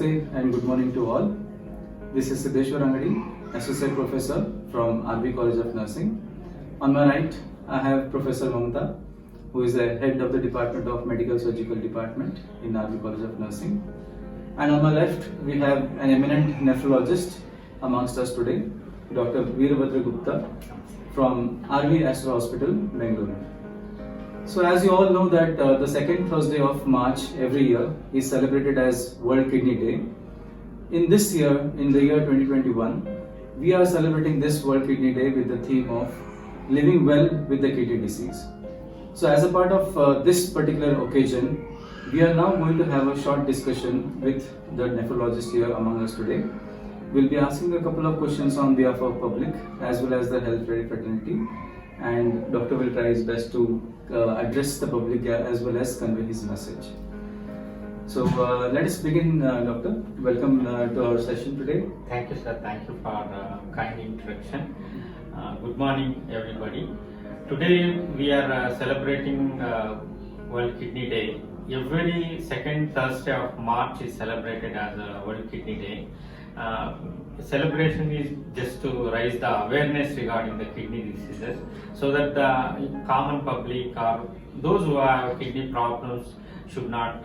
Namaste and good morning to all. This is Siddheshwar Angadi, Associate Professor from RV College of Nursing. On my right, I have Professor Mamta, who is the Head of the Department of Medical Surgical Department in RV College of Nursing. And on my left, we have an eminent nephrologist amongst us today, Dr. Veerabhadra Gupta from RV Aster Hospital, Bengaluru. So as you all know that the second Thursday of March every year is celebrated as World Kidney Day. In this year, in the year 2021, we are celebrating this World Kidney Day with the theme of living well with the kidney disease. So as a part of this particular occasion, we are now going to have a short discussion with the nephrologist here among us today. We'll be asking a couple of questions on behalf of public as well as the health fraternity, and doctor will try his best to address the public as well as convey his message. So let us begin, doctor. Welcome to our session today. Thank you, sir. Thank you for kind introduction. Good morning, everybody. Today we are celebrating World Kidney Day. Every second Thursday of March is celebrated as a World Kidney Day. Celebration is just to raise the awareness regarding the kidney diseases, so that the common public or those who have kidney problems should not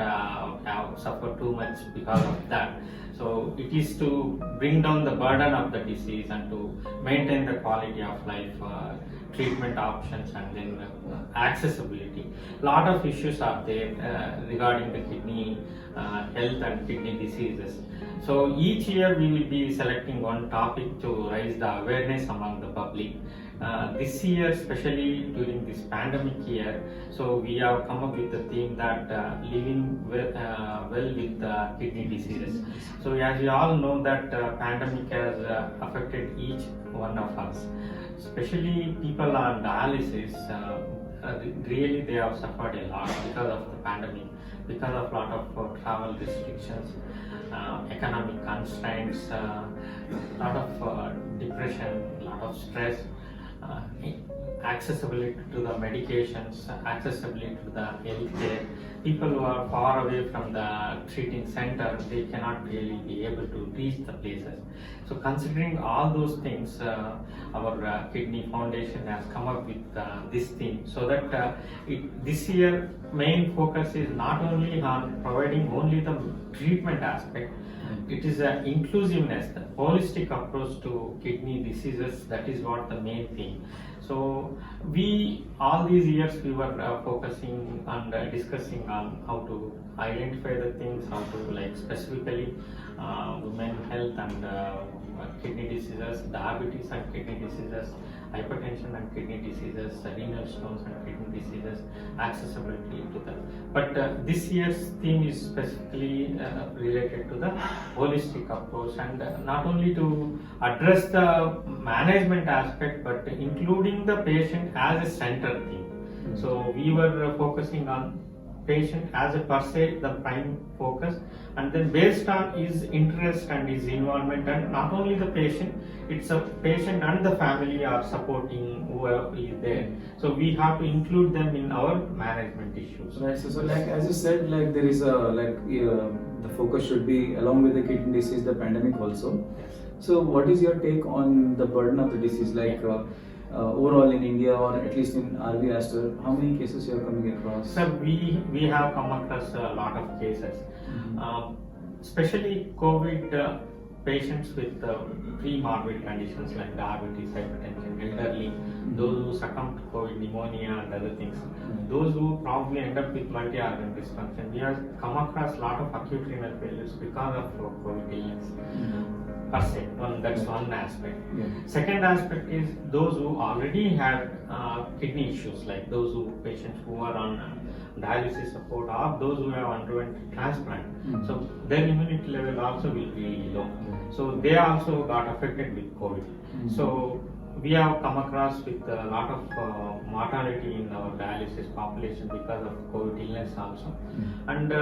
suffer too much because of that. So it is to bring down the burden of the disease and to maintain the quality of life, treatment options, and then accessibility. Lot of issues are there regarding the kidney health and kidney diseases. So each year we will be selecting one topic to raise the awareness among the public. This year, especially during this pandemic year, so we have come up with the theme that living well with kidney diseases. So as you all know that pandemic has affected each one of us, especially people on dialysis. Really they have suffered a lot because of the pandemic, because of lot of travel restrictions, economic constraints, lot of depression, lot of stress, accessibility to the medications, accessibility to the healthcare. People who are far away from the treating center, they cannot really be able to reach the places. So considering all those things, our Kidney Foundation has come up with this theme, so that this year main focus is not only on providing only the treatment aspect. It is an inclusiveness, the holistic approach to kidney diseases. That is what the main thing. So we all these years we were focusing on discussing on how to identify the things, how to like specifically women health and kidney diseases, diabetes and kidney diseases, hypertension and kidney diseases, renal stones and kidney diseases, accessibility to them. But this year's theme is specifically related to the holistic approach, and not only to address the management aspect, but including the patient as a center theme. So we were focusing on patient as a per se, the prime focus, and then based on his interest and his involvement, and not only the patient, it's a patient and the family are supporting whoever is there. So we have to include them in our management issues. Right. So like as you said, like there is a the focus should be along with the kidney disease, the pandemic also. Yes. So what is your take on the burden of the disease, like overall in India or at least in RV Aster? How many cases you are coming across? So we have come across a lot of cases, especially COVID patients with pre-morbid conditions like diabetes, hypertension, elderly, those who succumb to COVID, pneumonia and other things, those who probably end up with multi-organ dysfunction. We have come across a lot of acute renal failures because of COVID illness. Per se, that's one aspect. Yeah. Second aspect is those who already had kidney issues, like those patients who are on dialysis support or those who have underwent transplant. So their immunity level also will be low. So they also got affected with COVID. So we have come across with a lot of mortality in our dialysis population because of COVID illness also. And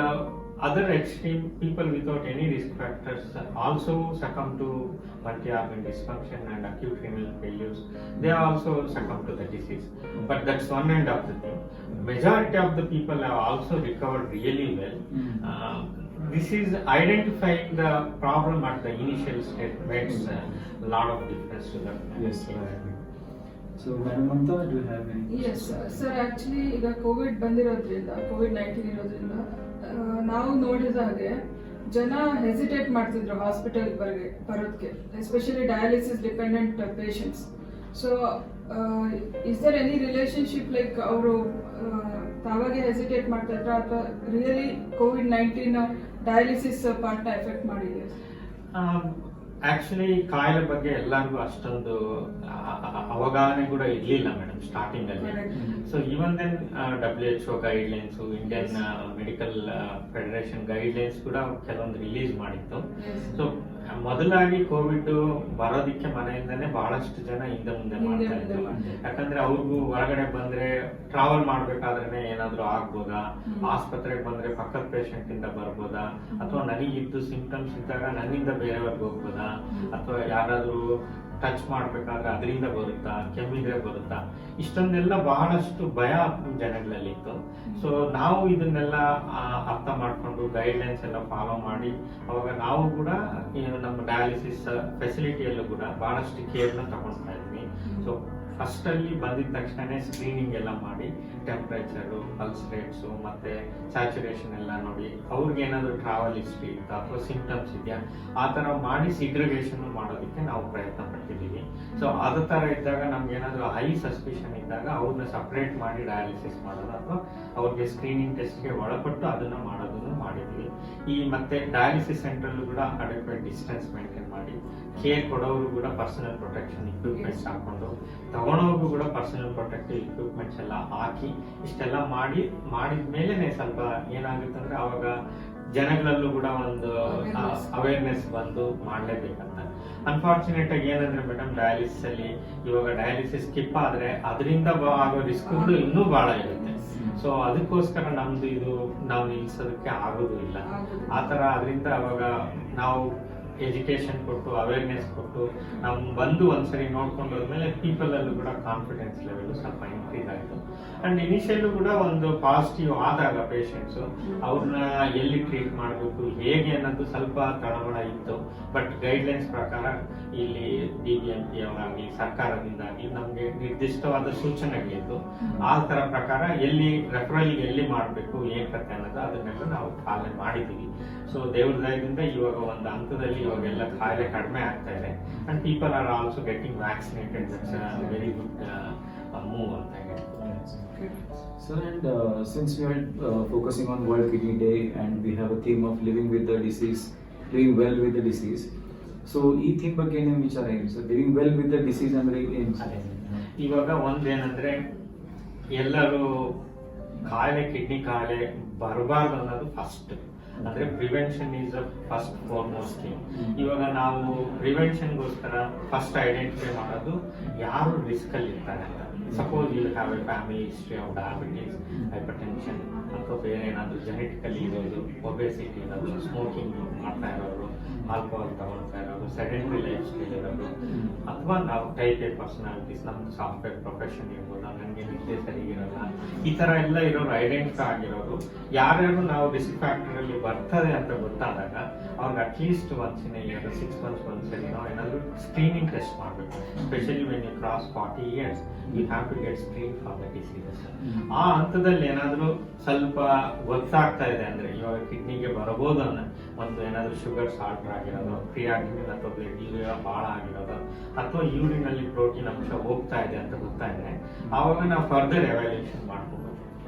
other extreme people without any risk factors also succumb to multi-organ dysfunction and acute renal failures. They also succumb to the disease. But that's one end of the thing. Majority of the people have also recovered really well. this is identifying the problem at the initial stage makes a lot of difference to that. Yes, sir, I agree. So, Madam Mamta, do you have any? Yes sir actually ಈಗ Covid ಬಂದಿರೋದ್ರಿಂದ COVID-19 ಇರೋದ್ರಿಂದ ನಾವು ನೋಡಿದ ಹಾಗೆ ಜನ hesitate ಮಾಡ್ತಿದ್ರು hospital ಬರೋದಕ್ಕೆ, especially dialysis dependent patients. So is there any relationship like ಅವರು ತಾವಾಗೆ ಹೆಸಿಟೇಟ್ ಮಾಡ್ತಾ ಇದ್ರ ಅಥವಾ ರಿಯಲಿ COVID-19 ಡಯಾಲಿಸಿಸ್ ಪಾರ್ಟ್ನ ಎಫೆಕ್ಟ್ ಮಾಡಿದೆ? ಆಕ್ಚುಲಿ ಕಾಯಿಲೆ ಬಗ್ಗೆ ಎಲ್ಲರಿಗೂ ಅಷ್ಟೊಂದು ಅವಗಾಹನೆ ಕೂಡ ಇರ್ಲಿಲ್ಲ ಮೇಡಮ್ ಸ್ಟಾರ್ಟಿಂಗ್ ಅಲ್ಲಿ. So even then WHO guidelines, Indian medical federation guidelines ಕೂಡ ಕೆಲವೊಂದು ರಿಲೀಸ್ ಮಾಡಿತ್ತು. ಸೊ ಮೊದಲಾಗಿ ಕೋವಿಡ್ ಬರೋದಿಕ್ಕೆ ಮನೆಯಿಂದನೇ ಬಹಳಷ್ಟು ಜನ ಹಿಂದೆ ಮುಂದೆ ಮಾಡ್ತಾ ಇದ್ರು. ಯಾಕಂದ್ರೆ ಅವ್ರಿಗೂ ಹೊರಗಡೆ ಬಂದ್ರೆ ಟ್ರಾವೆಲ್ ಮಾಡ್ಬೇಕಾದ್ರೆ ಏನಾದ್ರು ಆಗ್ಬೋದಾ, ಆಸ್ಪತ್ರೆಗೆ ಬಂದ್ರೆ ಪಕ್ಕದ ಪೇಷಂಟ್ ಇಂದ ಬರ್ಬೋದಾ, ಅಥವಾ ನನಗಿದ್ದು ಸಿಂಪ್ಟಮ್ಸ್ ಇದ್ದಾಗ ನನ್ನಿಂದ ಬೇರೆಯವ್ರಿಗೆ ಹೋಗ್ಬೋದಾ, ಅಥವಾ ಯಾರಾದ್ರೂ ಟಚ್ ಮಾಡ್ಬೇಕಾದ್ರೆ ಅದರಿಂದ ಬರುತ್ತಾ, ಕೆಮ್ಮಿದ್ರೆ ಬರುತ್ತಾ, ಇಷ್ಟೊಂದೆಲ್ಲ ಬಹಳಷ್ಟು ಭಯ ಜನಗಳಲ್ಲಿತ್ತು. ಸೊ ನಾವು ಇದನ್ನೆಲ್ಲ ಅರ್ಥ ಮಾಡ್ಕೊಂಡು ಗೈಡ್ಲೈನ್ಸ್ ಎಲ್ಲ ಫಾಲೋ ಮಾಡಿ ಅವಾಗ ನಾವು ಕೂಡ ನಮ್ಮ ಡಯಾಲಿಸಿಸ್ ಫೆಸಿಲಿಟಿಯಲ್ಲೂ ಕೂಡ ಬಹಳಷ್ಟು ಕೇರ್ನ ತಗೊಳ್ತಾ ಇದ್ವಿ. ಸೊ ಫಸ್ಟ್ ಅಲ್ಲಿ ಬಂದಿದ ತಕ್ಷಣ ಸ್ಕ್ರೀನಿಂಗ್ ಎಲ್ಲ ಮಾಡಿ ಟೆಂಪರೇಚರು, ಪಲ್ಸ್ ರೇಟ್ಸು ಮತ್ತೆ ಸ್ಯಾಚುರೇಷನ್ ಎಲ್ಲ ನೋಡಿ ಅವ್ರಿಗೆ ಏನಾದ್ರು ಟ್ರಾವೆಲ್ ಹಿಸ್ಟ್ರಿ ಇತ್ತಾ ಅಥವಾ ಸಿಂಪ್ಟಮ್ಸ್ ಇದೆಯಾ ಆ ತರ ಮಾಡಿ ಸಿಗ್ರಿಗೇಷನ್ ಮಾಡೋದಕ್ಕೆ ನಾವು ಪ್ರಯತ್ನ ಪಟ್ಟಿದ್ದೀವಿ. ಸೊ ಅದೇ ತರ ಇದ್ದಾಗ ನಮ್ಗೆ ಏನಾದ್ರು ಹೈ ಸಸ್ಪಿಷನ್ ಇದ್ದಾಗ ಅವ್ರನ್ನ ಸಪ್ರೇಟ್ ಮಾಡಿ ಡಯಾಲಿಸಿಸ್ ಮಾಡೋದು ಅಥವಾ ಅವ್ರಿಗೆ ಸ್ಕ್ರೀನಿಂಗ್ ಟೆಸ್ಟ್ಗೆ ಒಳಪಟ್ಟು ಅದನ್ನ ಮಾಡೋದನ್ನು ಮಾಡಿದ್ವಿ. ಈ ಮತ್ತೆ ಡಯಾಲಿಸಿಸ್ ಸೆಂಟ್ರಲ್ಲೂ ಕೂಡ ಅಡೆಕ್ವೇಟ್ ಡಿಸ್ಟೆನ್ಸ್ ಮೇಂಟೈನ್ ಮಾಡಿ, ಕೇರ್ ಕೊಡೋರು ಕೂಡ ಪರ್ಸನಲ್ ಪ್ರೊಟೆಕ್ಷನ್ ಇಕ್ವಿಪ್ಮೆಂಟ್ಸ್ ಹಾಕೊಂಡು, ತಗೊಳೋರ್ಗು ಕೂಡ ಪರ್ಸನಲ್ ಪ್ರೊಟೆಕ್ಟಿವ್ ಇಕ್ವಿಪ್ಮೆಂಟ್ಸ್ ಎಲ್ಲ ಹಾಕಿ ಇಷ್ಟೆಲ್ಲ ಮಾಡಿದ್ಮೇಲೆ ಸ್ವಲ್ಪ ಏನಾಗುತ್ತೆ ಅಂದ್ರೆ ಅವಾಗ ಜನಗಳಲ್ಲೂ ಕೂಡ ಒಂದು ಅವೇರ್ನೆಸ್ ಬಂದು ಮಾಡ್ಲೇಬೇಕಂತ. ಅನ್ಫಾರ್ಚುನೇಟ್ ಆಗಿ ಏನಂದ್ರೆ ಮೇಡಮ್ ಡಯಾಲಿಸಿಸ್ ಅಲ್ಲಿ ಇವಾಗ ಡಯಾಲಿಸಿಸ್ ಸ್ಕಿಪ್ ಆದ್ರೆ ಅದರಿಂದ ಆಗೋ ರಿಸ್ಕ್ಗಳು ಇನ್ನೂ ಬಹಳ ಇರುತ್ತೆ. ಸೊ ಅದಕ್ಕೋಸ್ಕರ ನಮ್ದು ಇದು ನಾವು ನಿಲ್ಸೋದಕ್ಕೆ ಆಗೋದು ಇಲ್ಲ. ಆತರ ಅದರಿಂದ ಅವಾಗ ನಾವು ಎಜುಕೇಶನ್ ಕೊಟ್ಟು ಅವೇರ್ನೆಸ್ ಕೊಟ್ಟು ನಾವು ಬಂದು ಒಂದ್ಸರಿ ನೋಡ್ಕೊಂಡು ಹೋದ್ಮೇಲೆ ಪೀಪಲ್ ಅಲ್ಲೂ ಕೂಡ ಕಾನ್ಫಿಡೆನ್ಸ್ ಲೆವೆಲ್ ಸ್ವಲ್ಪ ಇನ್ಕ್ರೀಸ್ ಆಯಿತು. ಅಂಡ್ ಇನಿಷಿಯಲ್ಲೂ ಕೂಡ ಒಂದು ಪಾಸಿಟಿವ್ ಆದಾಗ ಪೇಷಂಟ್ಸ್ ಅವ್ರನ್ನ ಎಲ್ಲಿ ಟ್ರೀಟ್ ಮಾಡಬೇಕು ಹೇಗೆ ಅನ್ನೋದು ಸ್ವಲ್ಪ ತಳಮಳ ಇತ್ತು. ಬಟ್ ಗೈಡ್ಲೈನ್ಸ್ ಪ್ರಕಾರ ಇಲ್ಲಿ DBMP ಅವರಾಗಲಿ ಸರ್ಕಾರದಿಂದಾಗಲಿ ನಮಗೆ ನಿರ್ದಿಷ್ಟವಾದ ಸೂಚನೆಗಳಿತ್ತು. ಆ ತರ ಪ್ರಕಾರ ಎಲ್ಲಿ ರೆಫರಲ್ ಎಲ್ಲಿ ಮಾಡಬೇಕು ಏನ್ ಕತೆ ಅನ್ನೋದು ಅದನ್ನೆಲ್ಲ ನಾವು ಪಾಲನೆ ಮಾಡಿದ್ದೀವಿ. ಸೊ ದೇವ್ರ ದಯದಿಂದ ಇವಾಗ ಒಂದು ಹಂತದಲ್ಲಿ ಇವಾಗೆಲ್ಲ ಕಾಯಿಲೆ ಕಡಿಮೆ ಆಗ್ತಾ ಇದೆ. And people are also getting vaccinated. That's a very good move ಅಂತ ಹೇಳಿ. Sir, and since we are focusing on World Kidney Day and we have a theme of living with the disease, doing well with the disease, so ಈ theme ಬಗ್ಗೆ ಏನೇನು ವಿಚಾರ ಏನು sir? Living well with the disease ಅಂದ್ರೆ ಏನು? ಇವಾಗ ಒಂದೇನಂದ್ರೆ ಎಲ್ಲರೂ ಕಾಯಿಲೆ, ಕಿಡ್ನಿ ಕಾಯಿಲೆ ಬರಬಾರ್ದು ಅನ್ನೋದು ಫಸ್ಟ್. ಅಂದ್ರೆ prevention is first foremost thing. ಇವಾಗ ನಾವು ಪ್ರಿವೆನ್ಷನ್ಗೋಸ್ಕರ ಫಸ್ಟ್ ಐಡೆಂಟಿಫೈ ಮಾಡೋದು ಯಾರು ರಿಸ್ಕ್ ಅಲ್ಲಿ ಇರ್ತಾರೆ ಅಂತ. Suppose you have a family history of diabetes, hypertension ಅಥವಾ ಬೇರೆ ಏನಾದ್ರು ಜೆನೆಟಿಕಲಿ ಇರೋದು, ಒಬೆಸಿಟಿ ಇರೋದು, ಸ್ಮೋಕಿಂಗ್ ಮಾಡ್ತಾ ಇರೋರು, ಆಲ್ಕೋಹಾಲ್ ತಗೊಳ್ತಾ ಇರೋರು, ಸೆಡೆಂಟರಿ ಲೈಫ್ ಸ್ಟೈಲ್ ಇರೋರು, ಅಥವಾ ನಾವು ಟೈಪ್ ಎ ಪರ್ಸನಾಲಿಟೀಸ್, ನಮ್ದು ಸಾಫ್ಟ್ವೇರ್ ಪ್ರೊಫೆಷನ್ ಇರ್ಬೋದು, ನನಗೆ ನಿದ್ದೆ ಸರಿಗಿರಲ್ಲ, ಈ ತರ ಎಲ್ಲ ಇರೋರು ಐಡೆಂಟಿಫೈ ಆಗಿರೋರು ಯಾರ್ಯಾರು ನಾವು ರಿಸ್ಕ್ ಫ್ಯಾಕ್ಟರ್ ಅಲ್ಲಿ ಬರ್ತದೆ ಅಂತ ಗೊತ್ತಾದಾಗ ಅವ್ರಿಗೆ at least once in year 6 months ಒಂದ್ಸರಿ ನಾವು ಏನಾದ್ರು ಸ್ಕ್ರೀನಿಂಗ್ ಟೆಸ್ಟ್ ಮಾಡಬೇಕು. Specially when you cross 40 years you have to get screen for the diseases. ಆ ಹಂತದಲ್ಲಿ ಏನಾದ್ರು ಸ್ವಲ್ಪ ಗೊತ್ತಾಗ್ತಾ ಇದೆ ಅಂದ್ರೆ ಇವಾಗ ಕಿಡ್ನಿಗೆ ಬರಬಹುದು ಅನ್ನೋ ಒಂದು ಏನಾದ್ರು ಶುಗರ್ ಸಾಲ್ಟ್ ಆಗಿರೋದು, ಕ್ರಿಯಾಟಿನಿನ್ ಅಥವಾ ಬ್ಲಡ್ ಯೂರಿಯಾ ಬಹಳ ಆಗಿರೋದು, ಅಥವಾ ಯೂರಿನ್ ಅಲ್ಲಿ ಪ್ರೋಟೀನ್ ಅಂಶ ಹೋಗ್ತಾ ಇದೆ ಅಂತ ಗೊತ್ತಾಗಿದೆ, ಆವಾಗ ನಾವು ಫರ್ದರ್ ಎವ್ಯಾಲ್ಯೂಯೇಷನ್ ಮಾಡ್ಕೋಬೇಕು.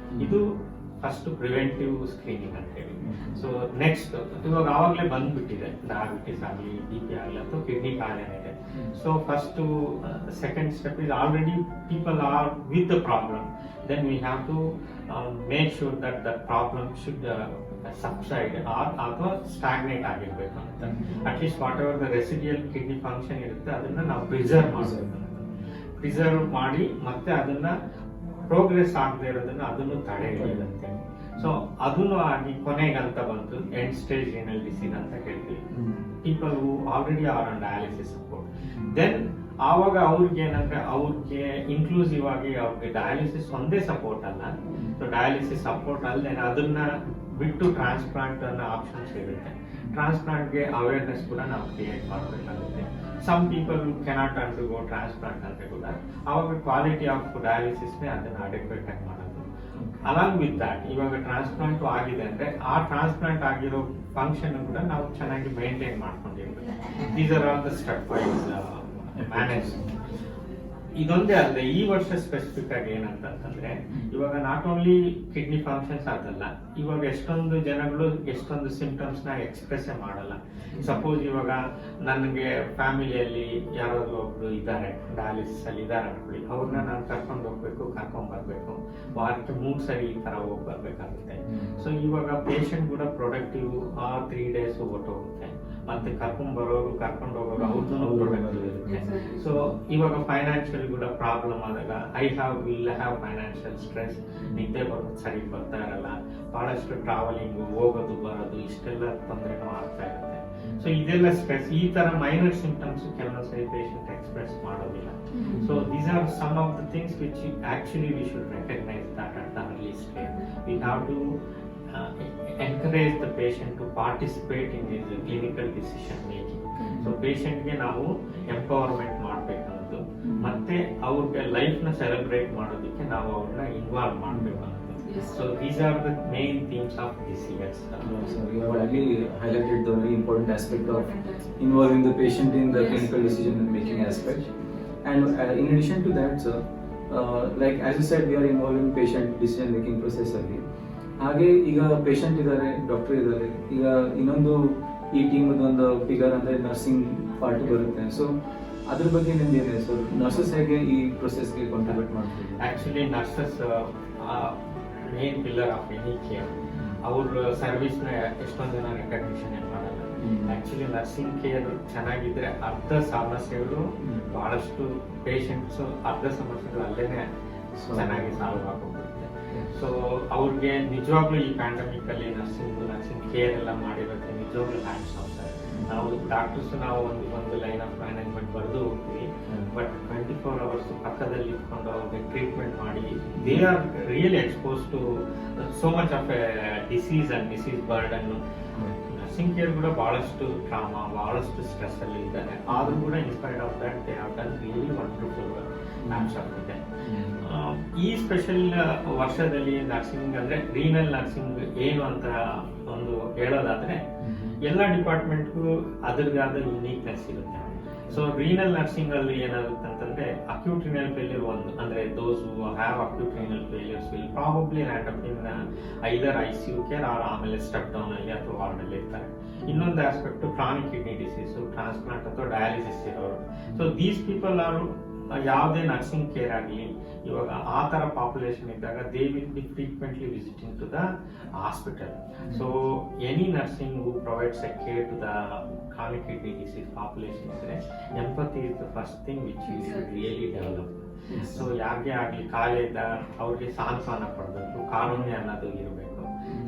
ಇದು ಫಸ್ಟ್ ಪ್ರಿವೆಂಟಿವ್ ಸ್ಕ್ರೀನಿಂಗ್ ಅಂತ ಹೇಳಿ. ಸೊ ನೆಕ್ಸ್ಟ್ ಇವಾಗ ಆವಾಗಲೇ ಬಂದ್ಬಿಟ್ಟಿದೆ ಡಯಾಬಿಟಿಸ್ ಆಗಲಿ, BP ಆಗಲಿ ಅಥವಾ ಕಿಡ್ನಿ ಕಾಯಿಲೆ ಇದೆ. So first second step is already people are with the problem, then we have to make sure that the problem should subside ಅಥವಾ ಸ್ಟಾಗ್ನೇಟ್ ಆಗಿರ್ಬೇಕು ಅಂತ. At least whatever the residual kidney function ಇರುತ್ತೆ ಅದನ್ನ ನಾವು preserve ಮಾಡಬೇಕು. Preserve ಮಾಡಿ ಮತ್ತೆ ಅದನ್ನ ಪ್ರೋಗ್ರೆಸ್ ಆಗದೆ ಇರೋದನ್ನ ಅದನ್ನು ತಡೆ ಹಿಡಿಯುತ್ತೆ. ಸೊ ಅದನ್ನು ಆಗಿ ಕೊನೆಗಂತ ಬಂತು ಎಂಡ್ ಸ್ಟೇಜ್ ರಿನಲ್ ಡಿಸೀಸ್ ಅಂತ ಹೇಳ್ತೀವಿ. People who already are on dialysis support, then ಆವಾಗ ಅವ್ರಿಗೆ ಏನಂದ್ರೆ ಅವ್ರಿಗೆ ಇನ್ಕ್ಲೂಸಿವ್ ಆಗಿ ಅವ್ರಿಗೆ ಡಯಾಲಿಸಿಸ್ ಒಂದೇ ಸಪೋರ್ಟ್ ಅಲ್ಲ. ಸೊ ಡಯಾಲಿಸಿಸ್ ಸಪೋರ್ಟ್ ಅಲ್ಲದೆ ಅದನ್ನ ಬಿಟ್ಟು ಟ್ರಾನ್ಸ್ಪ್ಲಾಂಟ್ ಅನ್ನೋ ಆಪ್ಷನ್ಸ್ ಇರುತ್ತೆ. ಟ್ರಾನ್ಸ್ಪ್ಲಾಂಟ್ಗೆ ಅವೇರ್ನೆಸ್ ಕೂಡ ನಾವು ಕ್ರಿಯೇಟ್ ಮಾಡಬೇಕಾಗುತ್ತೆ. Some people cannot undergo transplant ಅಂತ ಕೂಡ ಅವಾಗ ಕ್ವಾಲಿಟಿ ಆಫ್ ಡಯಾಲಿಸಿಸ್ನೇ ಅದನ್ನು ಅಡೆಕ್ವೇಟ್ ಆಗಿ ಮಾಡೋದು. ಅಲಾಂಗ್ ವಿತ್ ದಟ್ ಇವಾಗ ಟ್ರಾನ್ಸ್ಪ್ಲಾಂಟ್ ಆಗಿದೆ ಅಂದ್ರೆ ಆ ಟ್ರಾನ್ಸ್ಪ್ಲಾಂಟ್ ಆಗಿರೋ ಫಂಕ್ಷನ್ ಕೂಡ ನಾವು ಚೆನ್ನಾಗಿ ಮೇಂಟೈನ್ ಮಾಡ್ಕೊಂಡಿರ್ಬೇಕು. These are all the stepwise manage. ಇದೊಂದೇ ಅಲ್ಲದೆ ಈ ವರ್ಷ ಸ್ಪೆಸಿಫಿಕ್ ಆಗಿ ಏನಂತಂದ್ರೆ ಇವಾಗ ನಾಟ್ ಓನ್ಲಿ ಕಿಡ್ನಿ ಫಂಕ್ಷನ್ಸ್ ಅದಲ್ಲ, ಇವಾಗ ಎಷ್ಟೊಂದು ಜನಗಳು ಎಷ್ಟೊಂದು ಸಿಂಪ್ಟಮ್ಸ್ ನ ಎಕ್ಸ್ಪ್ರೆಸ್ ಮಾಡಲ್ಲ. ಸಪೋಸ್ ಇವಾಗ ನನಗೆ ಫ್ಯಾಮಿಲಿಯಲ್ಲಿ ಯಾರಾದ್ರೂ ಒಬ್ರು ಇದ್ದಾರೆ ಡಯಾಲಿಸಿಸ್ ಅಲ್ಲಿ ಇದ್ದಾರೆ ಅನ್ಕೊಳ್ಳಿ, ಅವ್ರನ್ನ ನಾನು ಕರ್ಕೊಂಡು ಹೋಗ್ಬೇಕು, ಕರ್ಕೊಂಡ್ ಬರ್ಬೇಕು, ವಾರಕ್ಕೆ 3 ಸರಿ ಈ ತರ ಹೋಗಿ ಬರ್ಬೇಕಾಗುತ್ತೆ. ಸೊ ಇವಾಗ ಪೇಷಂಟ್ ಕೂಡ ಪ್ರೊಡಕ್ಟಿವ್ 3 days ಹೊರಟೋಗುತ್ತೆ, ಮತ್ತೆ ಕರ್ಕೊಂಡ್ ಬರೋರು ಕರ್ಕೊಂಡು ಹೋಗೋರು ಅವ್ರದ್ದು ಪ್ರೊಡಕ್ಟಿವ್ ಇರುತ್ತೆ. ಸೊ ಇವಾಗ ಫೈನಾನ್ಷಿಯಲ್ ಕೂಡ ಪ್ರಾಬ್ಲಮ್ ಆದಾಗ ವಿಲ್ ಹ್ಯಾವ್ ಫೈನಾನ್ಷಿಯಲ್ ಸ್ಟ್ರೆಸ್, ನಿದ್ದೆ ಬರೋದು ಸರಿ ಬರ್ತಾ ಇರಲ್ಲ, ಬಹಳಷ್ಟು ಟ್ರಾವೆಲಿಂಗ್ ಹೋಗೋದು ಬರೋದು ಇಷ್ಟೆಲ್ಲ ತೊಂದರೆನೂ ಆಗ್ತಾ ಇರುತ್ತೆ. ಸೊ ಇದೆಲ್ಲ ಸ್ಟ್ರೆಸ್, ಈ ತರ ಮೈನರ್ ಸಿಂಪ್ಟಮ್ಸ್ ಕೆಲವೊಂದು ಸರಿ ಪೇಷಂಟ್ ಎಕ್ಸ್ಪ್ರೆಸ್ ಮಾಡೋದಿಲ್ಲ. So these are some of the things which actually we should recognise that at the early stage. We have to encourage the patient to participate in his clinical decision making. So patient ಗೆ ನಾವು empowerment ಮಾಡಬೇಕನ್ನೋದು, ಮತ್ತೆ ಅವ್ರಿಗೆ life ನ celebrate ಮಾಡೋದಕ್ಕೆ ನಾವು ಅವ್ರನ್ನ involve ಮಾಡಬೇಕು ಅನ್ನೋದು. So these are the main themes of this year. So you have already highlighted the very important aspect of involving the patient in the clinical decision making aspect. And in addition to that, sir, like as you said, we are involving patient decision making process ಅಲ್ಲಿ. ಹಾಗೆ ಈಗ patient ಇದ್ದಾರೆ, doctor ಇದ್ದಾರೆ, ಈಗ ಇನ್ನೊಂದು ಈ team ಒಂದು figure ಅಂದ್ರೆ ನರ್ಸಿಂಗ್ ಪಾರ್ಟ್ ಬರುತ್ತೆ. ಸೊ ಅದ್ರ ಬಗ್ಗೆ ನಿಮ್ದು ಏನಿದೆ ಸರ್? ನರ್ಸಸ್ ಹೇಗೆ ಈ ಪ್ರೊಸೆಸ್ಗೆ ಕಾಂಟ್ರಿಬ್ಯೂಟ್ ಮಾಡ್ತಾರೆ? Actually nurses main pillar of any care. ಅವ್ರ ಸರ್ವಿಸ್ ನ ಎಷ್ಟೊಂದು ಜನ ರೆಕಗ್ನಿಷನ್ ಮಾಡಲ್ಲ. ಆಕ್ಚುಲಿ ನರ್ಸಿಂಗ್ ಕೇರ್ ಚೆನ್ನಾಗಿದ್ರೆ ಅರ್ಧ ಸಮಸ್ಯೆಗಳು, ಬಹಳಷ್ಟು ಪೇಷಂಟ್ಸ್ ಅರ್ಧ ಸಮಸ್ಯೆಗಳು ಅಲ್ಲೇನೆ ಚೆನ್ನಾಗಿ ಸಾಲ್ವ್ ಆಗೋಗುತ್ತೆ. ಸೊ ಅವ್ರಿಗೆ ನಿಜವಾಗ್ಲೂ ಈ ಪ್ಯಾಂಡಮಿಕ್ ಅಲ್ಲಿ ನರ್ಸಿಂಗ್ ಕೇರ್ ಎಲ್ಲ ಮಾಡಿರೋದು ನಿಜವಾಗ್ಲೂ ಹ್ಯಾಂಡ್ಸ್ ಆಫ್. ನಾವು ಡಾಕ್ಟರ್ಸ್ ನಾವು ಒಂದು ಲೈನ್ ಆಫ್ ಮ್ಯಾನೇಜ್ಮೆಂಟ್ ಬರೆದು ಹೋಗ್ತೀವಿ, ಬಟ್ 24 hours ಪಕ್ಕದಲ್ಲಿ ಇಟ್ಕೊಂಡು ಅವ್ರಿಗೆ ಟ್ರೀಟ್ಮೆಂಟ್ ಮಾಡಿ they are really expose to so much of a disease and disease burden. Nursing care ಕೂಡ ಬಹಳಷ್ಟು ಟ್ರಾಮಾ, ಬಹಳಷ್ಟು ಸ್ಟ್ರೆಸ್ ಅಲ್ಲಿ ಇದ್ದಾರೆ, ಆದ್ರೂ ಕೂಡ inspired of that they have done really wonderful hands of ಇದೆ. ಈ ಸ್ಪೆಷಲ್ ವರ್ಷದಲ್ಲಿ ನರ್ಸಿಂಗ್ ಅಂದ್ರೆ ರೀನಲ್ ನರ್ಸಿಂಗ್ ಏನು ಅಂತ ಒಂದು ಹೇಳೋದಾದ್ರೆ ಎಲ್ಲ ಡಿಪಾರ್ಟ್ಮೆಂಟ್ಗೂ ಅದ್ರದ್ದು ಆದ ಯುನೀಕ್ನೆಸ್ ಇರುತ್ತೆ. ಸೊ ರೀನಲ್ ನರ್ಸಿಂಗ್ ಅಲ್ಲಿ ಏನಾಗುತ್ತೆ ಅಂತಂದ್ರೆ ಅಕ್ಯೂಟ್ ರಿನಲ್ ಫೇಲ್ಯೂರ್ ಒಂದು, ಅಂದ್ರೆ those who have acute renal failures will probably land up in either ICU care or ಆಮೇಲೆ ಸ್ಟೆಪ್ ಡೌನ್ ಅಲ್ಲಿ ಅಥವಾ ವಾರ್ಡ್ ಅಲ್ಲಿ ಇರ್ತಾರೆ. ಇನ್ನೊಂದು aspect chronic kidney disease, transplant ಅಥವಾ ಡಯಾಲಿಸಿಸ್ ಇರೋರು. ಸೊ ದೀಸ್ ಪೀಪಲ್ ಆರ್ ಯಾವುದೇ ನರ್ಸಿಂಗ್ ಕೇರ್ ಆಗಲಿ ಇವಾಗ ಆ ತರ ಪಾಪ್ಯುಲೇಷನ್ ಇದ್ದಾಗ they will be frequently visiting to the hospital. So any nursing who provides a care to the chronic kidney disease population ಇದ್ರೆ empathy is the first thing which we should really develop. So ಯಾರಿಗೆ ಆಗ್ಲಿ ಕಾಯಿಲೆ ಇದ್ದಾಗ ಅವ್ರಿಗೆ ಸಾಂತ್ವನ ಪಡಬೇಕು, ಕಾರುಣ್ಯ ಅನ್ನೋದು ಇರಬೇಕು.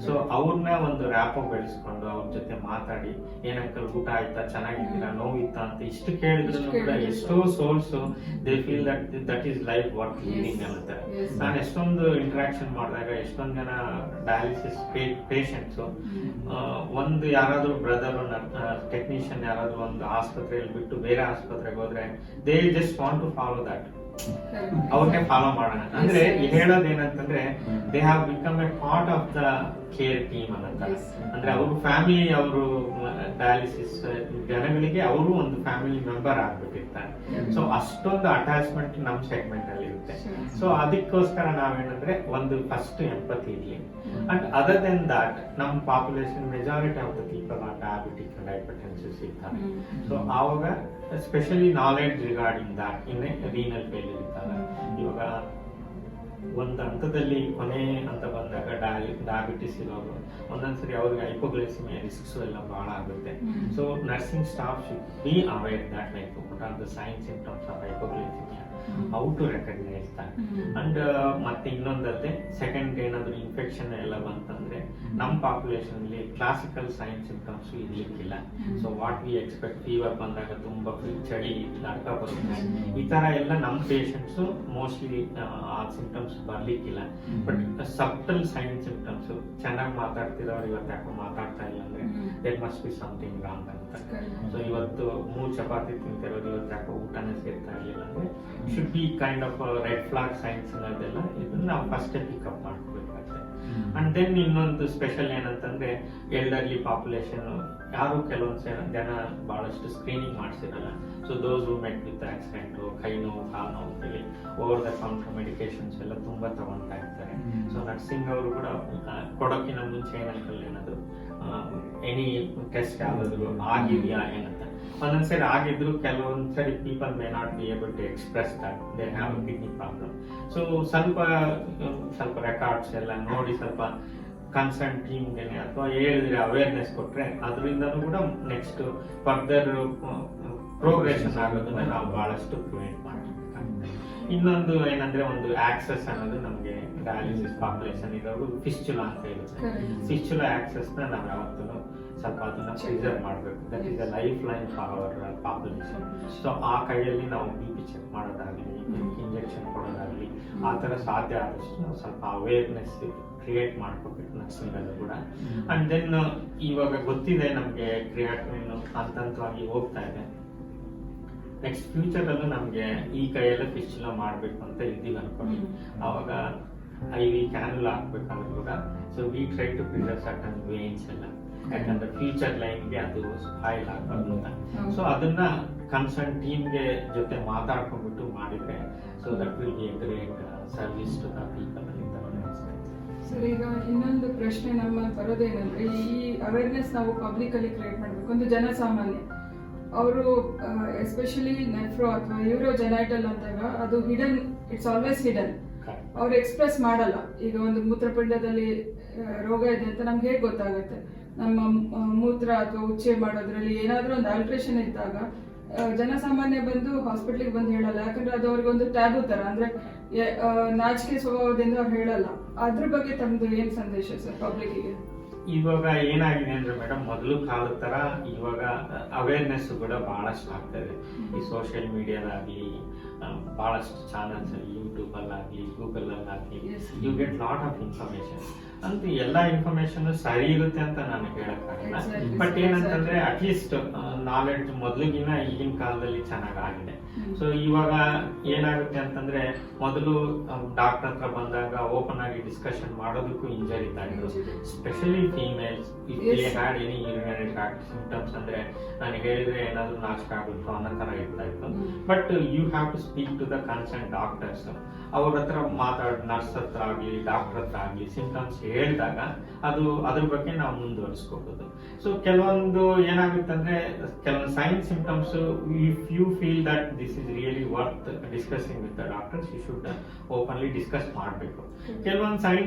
ಸೊ ಅವ್ರನ್ನ ಒಂದು ರ್ಯಾಪೋ ಬೆಳೆಸ್ಕೊಂಡು ಅವ್ರ ಜೊತೆ ಮಾತಾಡಿ, ಏನಂಕಲ್ ಊಟ ಆಯ್ತಾ, ಚೆನ್ನಾಗಿದ್ದೀರಾ, ನೋವಿತ್ತಾ ಅಂತ ಇಷ್ಟು ಕೇಳಿದ್ರು ಕೂಡ ಎಷ್ಟೋ souls they feel that is life worth living ಅಂತ. ನಾನು ಎಷ್ಟೊಂದು ಇಂಟ್ರಾಕ್ಷನ್ ಮಾಡಿದಾಗ ಎಷ್ಟೊಂದು ಜನ ಡಯಾಲಿಸಿಸ್ ಪೇಷಂಟ್ಸ್ ಒಂದು ಯಾರಾದ್ರೂ ಬ್ರದರ್ ಟೆಕ್ನಿಷಿಯನ್ ಯಾರಾದ್ರೂ ಒಂದು ಆಸ್ಪತ್ರೆಯಲ್ಲಿ ಬಿಟ್ಟು ಬೇರೆ ಆಸ್ಪತ್ರೆಗೆ ಹೋದ್ರೆ ದೇ just want to follow that, ಅವ್ರನ್ನೇ ಫಾಲೋ ಮಾಡೋಣ ಅಂದ್ರೆ ಹೇಳೋದೇನಂತಂದ್ರೆ they have become a part of the care team ಅನ್ನಂತ. ಅಂದ್ರೆ ಅವ್ರ ಫ್ಯಾಮಿಲಿ, ಅವರು ಡಯಾಲಿಸಿಸ್ ಜನಗಳಿಗೆ ಅವರು ಒಂದು ಫ್ಯಾಮಿಲಿ ಮೆಂಬರ್ ಆಗ್ಬಿಟ್ಟಿರ್ತಾರೆ. ಸೊ ಅಷ್ಟೊಂದು ಅಟ್ಯಾಚ್ಮೆಂಟ್ ನಮ್ ಸೆಗ್ಮೆಂಟ್ ಅಲ್ಲಿ ಇರುತ್ತೆ. ಸೊ ಅದಕ್ಕೋಸ್ಕರ ನಾವೇನಂದ್ರೆ ಒಂದು ಫಸ್ಟ್ ಎಂಪತಿ ಇರ್ಲಿ. ಅಂಡ್ ಅದರ್ ದೆನ್ ದಟ್ ನಮ್ population majority of the people are diabetic and hypertensive ಇರ್ತಾರೆ. ಸೊ ಆವಾಗ specially knowledge regarding that in renal failure ಇದ್ದಾಗ, ಇವಾಗ ಒಂದು ಹಂತದಲ್ಲಿ ಕೊನೆ ಅಂತ ಬಂದಾಗ ಡಯಾಬಿಟಿಸ್ ಇರೋರು ಒಂದೊಂದ್ಸರಿ ಅವ್ರಿಗೆ ಹೈಪೋಗ್ಲೈಸಿಮಿಯಾ ರಿಸ್ಕ್ಸ್ ಎಲ್ಲ ಬಹಳ ಆಗುತ್ತೆ. So nursing staff should be aware that like what are the sign symptoms of hypoglycaemia, how to recognise that. And ಮತ್ತೆ ಇನ್ನೊಂದಲ್ಲದೆ ಸೆಕೆಂಡ್ ಏನಾದ್ರು ಇನ್ಫೆಕ್ಷನ್ ಎಲ್ಲ ಬಂತಂದ್ರೆ ನಮ್ಮ ಪಾಪ್ಯುಲೇಷನ್ ಅಲ್ಲಿ ಕ್ಲಾಸಿಕಲ್ ಸೈನ್ ಸಿಂಪ್ಟಮ್ಸ್ ಇರ್ಲಿಕ್ಕಿಲ್ಲ. So what we expect, fever ಬಂದಾಗ ತುಂಬಾ ಚಳಿ ನಡ್ಕ ಬರುತ್ತೆ, ಈ ತರ ಎಲ್ಲ ನಮ್ಮ ಪೇಷಂಟ್ಸ್ ಮೋಸ್ಟ್ಲಿ ಆ ಸಿಂಪ್ಟಮ್ಸ್ ಸಿಂಪ್ಟಮ್ಸ್ ಬರ್ಲಿಕ್ಕಿಲ್ಲ. ಬಟ್ ಸಬ್ಟಲ್ ಸೈನ್ ಸಿಂಪ್ಟಮ್ಸ್, ಚೆನ್ನಾಗಿ ಮಾತಾಡ್ತಿರೋರು ಇವತ್ತು ಯಾಕೋ ಮಾತಾಡ್ತಾ ಇಲ್ಲ ಅಂದ್ರೆ there must be something wrong ಅಂತ. ಸೊ ಇವತ್ತು 3 ಚಪಾತಿ ತಿಂತಿರೋದು ಇವತ್ತು ಯಾಕೋ ಊಟನೇ ಸೇರ್ತಾ ಇರಲಿಲ್ಲ ಅಂದ್ರೆ should be kind of red flag signs ಅನ್ನೋದೆಲ್ಲ ಇದನ್ನ ನಾವು ಫಸ್ಟ್ ಪಿಕಪ್ ಮಾಡ್ಕೋಬೇಕಾಗ್ತದೆ. ಅಂಡ್ ದೆನ್ ಇನ್ನೊಂದು ಸ್ಪೆಷಲ್ ಏನಂತಂದ್ರೆ ಎಲ್ಡರ್ಲಿ ಪಾಪ್ಯುಲೇಷನ್ ಯಾರು ಕೆಲವೊಂದು ಜನ ಬಹಳಷ್ಟು ಸ್ಕ್ರೀನಿಂಗ್ ಮಾಡಿಸಿರಲ್ಲ. So those who met with accident, ಕೈ ನೋವು, ಕಾಲು ನೋವು ಅಂತೇಳಿ ಓವರ್ ದ ಕೌಂಟರ್ ಮೆಡಿಕೇಶನ್ಸ್ ಎಲ್ಲ ತುಂಬಾ ತಗೊಳ್ತಾ ಇರ್ತಾರೆ. ಸೊ ನರ್ಸಿಂಗ್ ಅವರು ಕೂಡ ಕೊಡೋಕ್ಕಿಂತ ಮುಂಚೆ ಏನಾಗಲ್ಲ ಏನಾದ್ರು ಎನಿ ಟೆಸ್ಟ್ ಯಾವ್ದಾದ್ರು ಆಗಿದೆಯಾ ಏನಂತ. ಒಂದೊಂದ್ಸರಿ ಆಗಿದ್ರು, ಕೆಲವೊಂದ್ಸರಿ people may not be able to express that they have a kidney problem. So ಸ್ವಲ್ಪ ರೆಕಾರ್ಡ್ಸ್ ಎಲ್ಲ ನೋಡಿ ಸ್ವಲ್ಪ ಕನ್ಸರ್ನ್ ಟೀಮ್ಗೆ ಅಥವಾ ಹೇಳಿದ್ರೆ ಅವೇರ್ನೆಸ್ ಕೊಟ್ರೆ ಅದರಿಂದನೂ ಕೂಡ ನೆಕ್ಸ್ಟ್ ಫರ್ದರ್ ಪ್ರೋಗ್ರೆಷನ್ ಆಗೋದನ್ನ ನಾವು ಬಹಳಷ್ಟು ಪ್ರಿವೆಂಟ್ ಮಾಡಬೇಕಾಗುತ್ತೆ. ಇನ್ನೊಂದು ಏನಂದ್ರೆ ಒಂದು ಆಕ್ಸೆಸ್ ಅನ್ನೋದು ನಮಗೆ ಡಯಾಲಿಸಿಸ್ ಪಾಪ್ಯುಲೇಷನ್ ಇರೋರು ಫಿಸ್ಚುಲಾ ಅಂತ ಇರುತ್ತೆ. ಫಿಸ್ಚುಲಾ ಆಕ್ಸೆಸ್ ನ ನಾವು ಯಾವತ್ತೂ ಸ್ವಲ್ಪ ಅದನ್ನ ಪ್ರಿಸರ್ವ್ ಮಾಡಬೇಕು. That is a life line for our population. So ಆ ಕೈಯಲ್ಲಿ ನಾವು BP ಚೆಕ್ ಮಾಡೋದಾಗ್ಲಿ, ಇಂಜೆಕ್ಷನ್ ಕೊಡೋದಾಗ್ಲಿ, ಆ ತರ ಸಾಧ್ಯ ಆದಷ್ಟು ನಾವು ಸ್ವಲ್ಪ ಅವೇರ್ನೆಸ್ ಕ್ರಿಯೇಟ್ ಮಾಡ್ಕೋಬೇಕು ನರ್ಸಿಂಗ್ ಅಲ್ಲೂ ಕೂಡ. ಅಂಡ್ ದೆನ್ ಇವಾಗ ಗೊತ್ತಿದೆ ನಮ್ಗೆ ಕ್ರಿಯಾಟಿನ್ ಹಂತವಾಗಿ ಹೋಗ್ತಾ ಇದೆ. ನೆಕ್ಸ್ಟ್ ಫ್ಯೂಚರ್ ಅಲ್ಲೂ ನಮ್ಗೆ ಈ ಕೈಯೆಲ್ಲ ಫಿಸ್ಚುಲಾ ಮಾಡ್ಬೇಕು ಅಂತ ಇದ್ದೀವಿ ಅನ್ಕೊಳ್ಳಿ, ಅವಾಗ IV ಕ್ಯಾನುಲಾ ಹಾಕ್ಬೇಕಾದ್ರೂ ಕೂಡ so we try to preserve certain veins ಎಲ್ಲ, ಯಾಕಂದ್ರೆ ಫ್ಯೂಚರ್ ಲೈನ್ಗೆ ಅದು ಸ್ಪಾಯ್ಲ್ ಆಗಬಾರ್ದು ಅಂತ. ಸೊ ಅದನ್ನ ಕನ್ಸರ್ನ್ ಟೀಮ್ಗೆ ಜೊತೆ ಮಾತಾಡ್ಕೊಂಡ್ಬಿಟ್ಟು ಮಾಡಿದ್ರೆ so that will be a great service to the people ಅಂತ. ಸರ್, ಈಗ ಇನ್ನೊಂದು ಪ್ರಶ್ನೆ ನಮ್ಮ ಬರೋದೇನಂದ್ರೆ, ಈ ಅವೇರ್ನೆಸ್ ನಾವು ಪಬ್ಲಿಕ್ ಅಲ್ಲಿ ಕ್ರಿಯೇಟ್ ಮಾಡಬೇಕು. ಒಂದು ಜನಸಾಮಾನ್ಯ ಅವರು ಎಸ್ಪೆಷಲಿ ನೆಫ್ರೋ ಅಥವಾ ಯೂರೋಜೆನೈಟಲ್ ಅಂದಾಗ ಅದು ಹಿಡನ್, ಇಟ್ಸ್ ಆಲ್ವೇಸ್ ಹಿಡನ್. ಅವ್ರು ಎಕ್ಸ್ಪ್ರೆಸ್ ಮಾಡಲ್ಲ. ಈಗ ಒಂದು ಮೂತ್ರಪಿಂಡದಲ್ಲಿ ರೋಗ ಇದೆ ಅಂತ ನಮ್ಗೆ ಹೇಗೆ ಗೊತ್ತಾಗುತ್ತೆ? ನಮ್ಮ ಮೂತ್ರ ಅಥವಾ ಉಚ್ಚೆ ಮಾಡೋದ್ರಲ್ಲಿ ಏನಾದ್ರೂ ಒಂದು ಆಲ್ಟ್ರೇಷನ್ ಇದ್ದಾಗ ಜನಸಾಮಾನ್ಯ ಬಂದು ಹಾಸ್ಪಿಟ್ಲಿಗೆ ಬಂದು ಹೇಳಲ್ಲ, ಯಾಕಂದ್ರೆ ಅದು ಅವ್ರಿಗೊಂದು ಟ್ಯಾಬು ತರ, ಅಂದ್ರೆ ನಾಚಿಕೆ ಸ್ವಭಾವದಿಂದ ಅವ್ರು ಹೇಳಲ್ಲ. ಅದ್ರ ಬಗ್ಗೆ ತಮ್ದು ಏನ್ ಸಂದೇಶ ಸರ್ ಪಬ್ಲಿಕ್ಗೆ? ಇವಾಗ ಏನಾಗಿದೆ ಅಂದ್ರೆ ಮೇಡಮ್, ಮೊದಲು ಕಾಲದ ತರ ಇವಾಗ ಅವೇರ್ನೆಸ್ ಕೂಡ ಬಹಳಷ್ಟು ಆಗ್ತದೆ. ಈ ಸೋಷಿಯಲ್ ಮೀಡಿಯಾದಾಗ್ಲಿ, ಬಹಳಷ್ಟು ಚಾನಲ್ಸ್ ಅಲ್ಲಿ, ಯೂಟ್ಯೂಬ್ ಅಲ್ಲಾಗ್ಲಿ, ಗೂಗಲ್ ಅಲ್ಲಾಗ್ಲಿ, you get lot of information. ಅಂತ ಎಲ್ಲಾ ಇನ್ಫಾರ್ಮೇಶನ್ ಸರಿ ಇರುತ್ತೆ ಅಂತ ನಾನು ಹೇಳಕ್ಕಾಗಲ್ಲ. ಬಟ್ ಏನಂತಂದ್ರೆ ಅಟ್ಲೀಸ್ಟ್ ನಾಲೆಡ್ಜ್ ಮೊದಲಿಗಿನ ಈಗಿನ ಕಾಲದಲ್ಲಿ ಚೆನ್ನಾಗಿದೆ. ಸೊ ಇವಾಗ ಏನಾಗುತ್ತೆ ಅಂತಂದ್ರೆ, ಮೊದಲು ಡಾಕ್ಟರ್ ಹತ್ರ ಬಂದಾಗ ಓಪನ್ ಆಗಿ ಡಿಸ್ಕಷನ್ ಮಾಡೋದಕ್ಕೂ ಇಂಜರಿತಾ ಇದ್ರು, specially females. If they had any urinary tract symptoms ಅಂದ್ರೆ ನನಗೆ ಹೇಳಿದ್ರೆ ಏನಾದ್ರು ನಾಷ್ಟ ಆಗುತ್ತೋ ಅನ್ನೋ ತರ ಇರ್ತಾ ಇತ್ತು. But you have to speak to the concern doctors. ಅವ್ರ ಹತ್ರ ನರ್ಸ್ ಹತ್ರ ಆಗ್ಲಿ, ಡಾಕ್ಟರ್ ಹತ್ರ ಆಗ್ಲಿ ಸಿಂಪ್ಟಮ್ಸ್ ಹೇಳಿದಾಗ ಅದು ಅದ್ರ ಬಗ್ಗೆ ನಾವು ಮುಂದುವರಿಸ್ಕೋಬಹುದು. ಸೊ ಕೆಲವೊಂದು ಏನಾಗುತ್ತಂದ್ರೆ, ಕೆಲವೊಂದು sign symptoms if you feel that this is really worth discussing with the doctors, you should openly discuss ಮಾಡಬೇಕು. ಕೆಲವೊಂದು